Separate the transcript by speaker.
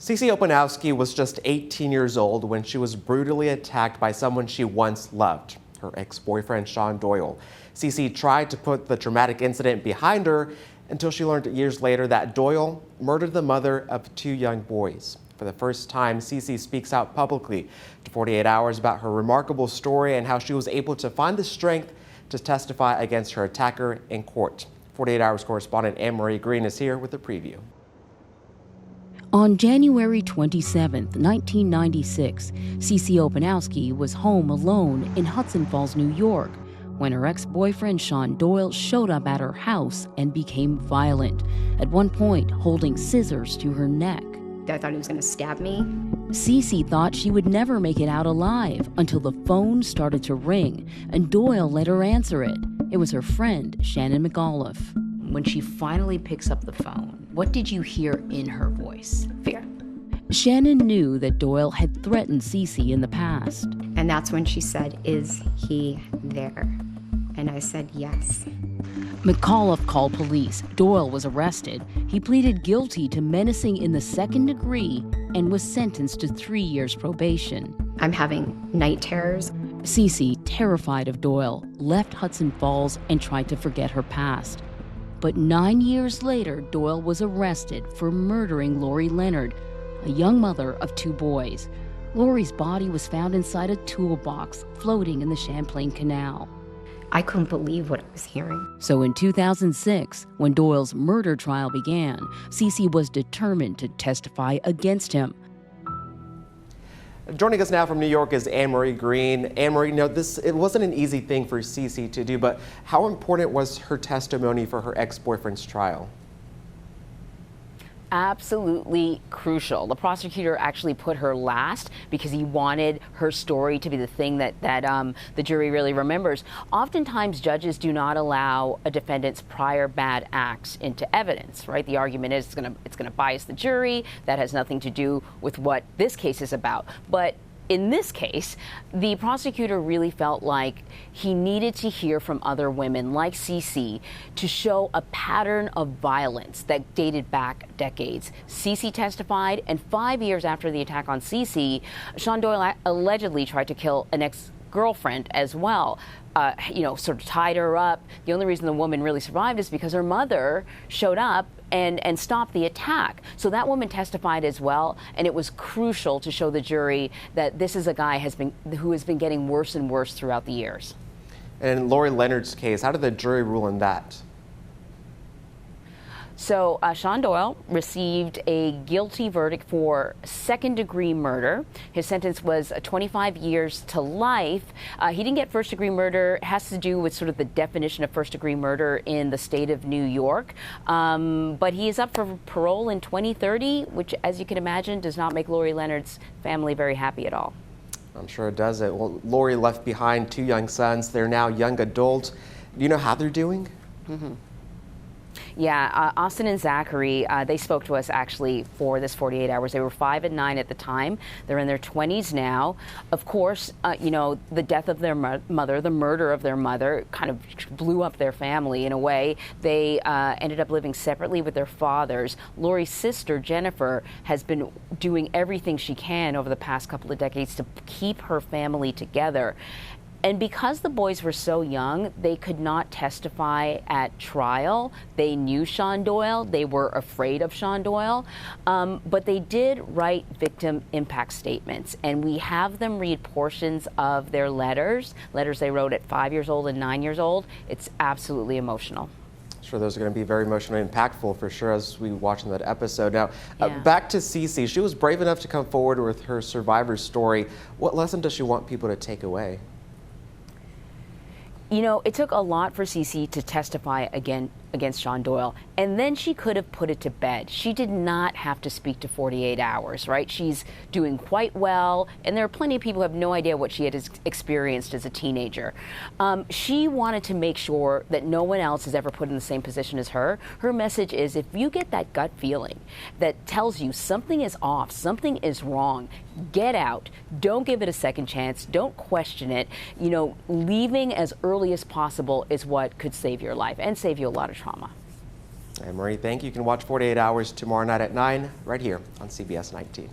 Speaker 1: CeCe Opanowski was just 18 years old when she was brutally attacked by someone she once loved, her ex-boyfriend Sean Doyle. CeCe tried to put the traumatic incident behind her until she learned years later that Doyle murdered the mother of 2 young boys. For the first time, CeCe speaks out publicly to 48 Hours about her remarkable story and how she was able to find the strength to testify against her attacker in court. 48 Hours correspondent Anne-Marie Green is here with a preview.
Speaker 2: On January 27, 1996, CeCe Opanowski was home alone in Hudson Falls, New York, when her ex-boyfriend Sean Doyle showed up at her house and became violent, at one point holding scissors to her neck.
Speaker 3: I thought he was going to stab me.
Speaker 2: CeCe thought she would never make it out alive until the phone started to ring and Doyle let her answer it. It was her friend, Shannon McAuliffe. When she finally picks up the phone, what did you hear in her voice?
Speaker 3: Fear.
Speaker 2: Shannon knew that Doyle had threatened CeCe in the past.
Speaker 3: And that's when she said, "Is he there?" And I said, "Yes."
Speaker 2: McAuliffe called police. Doyle was arrested. He pleaded guilty to menacing in the 2nd degree and was sentenced to 3 years probation.
Speaker 3: I'm having night terrors.
Speaker 2: CeCe, terrified of Doyle, left Hudson Falls and tried to forget her past. But 9 years later, Doyle was arrested for murdering Lorie Leonard, a young mother of 2 boys. Lorie's body was found inside a toolbox floating in the Champlain Canal.
Speaker 3: I couldn't believe what I was hearing.
Speaker 2: So in 2006, when Doyle's murder trial began, CeCe was determined to testify against him.
Speaker 1: Joining us now from New York is Anne-Marie Green. Anne-Marie, it wasn't an easy thing for CeCe to do, but how important was her testimony for her ex-boyfriend's trial?
Speaker 4: Absolutely crucial. The prosecutor actually put her last because he wanted her story to be the thing that the jury really remembers. Oftentimes, judges do not allow a defendant's prior bad acts into evidence, right? The argument is it's gonna bias the jury. That has nothing to do with what this case is about. But in this case, the prosecutor really felt like he needed to hear from other women like CeCe to show a pattern of violence that dated back decades. CeCe testified, and 5 years after the attack on CeCe, Sean Doyle allegedly tried to kill an ex-girlfriend as well. Sort of tied her up. The only reason the woman really survived is because her mother showed up and stopped the attack. So that woman testified as well, and it was crucial to show the jury that this is a guy who has been getting worse and worse throughout the years.
Speaker 1: And in Lorie Leonard's case, how did the jury rule on that?
Speaker 4: So Sean Doyle received a guilty verdict for 2nd-degree murder. His sentence was 25 years to life. He didn't get 1st-degree murder. It has to do with sort of the definition of 1st-degree murder in the state of New York. But he is up for parole in 2030, which, as you can imagine, does not make Lorie Leonard's family very happy at all.
Speaker 1: I'm sure it doesn't. Well, Lorie left behind 2 young sons. They're now young adults. Do you know how they're doing?
Speaker 4: Mm-hmm. Yeah, Austin and Zachary, they spoke to us actually for this 48 Hours. They were 5 and 9 at the time. They're in their 20s now. Of course, the death of their mother, the murder of their mother, kind of blew up their family in a way. They ended up living separately with their fathers. Lorie's sister, Jennifer, has been doing everything she can over the past couple of decades to keep her family together. And because the boys were so young, they could not testify at trial. They knew Sean Doyle. They were afraid of Sean Doyle. But they did write victim impact statements. And we have them read portions of their letters they wrote at 5 years old and 9 years old. It's absolutely emotional.
Speaker 1: Sure, those are going to be very emotionally impactful for sure as we watch in that episode. Now,
Speaker 4: Yeah.
Speaker 1: Back to CeCe. She was brave enough to come forward with her survivor story. What lesson does she want people to take away?
Speaker 4: It took a lot for CeCe to testify against Sean Doyle, and then she could have put it to bed. She did not have to speak to 48 Hours, right? She's doing quite well, and there are plenty of people who have no idea what she had experienced as a teenager. She wanted to make sure that no one else is ever put in the same position as her. Her message is, if you get that gut feeling that tells you something is off, something is wrong, get out. Don't give it a second chance. Don't question it. Leaving as early as possible is what could save your life and save you a lot of trauma.
Speaker 1: And Marie, thank you. You can watch 48 Hours tomorrow night at 9 right here on CBS 19.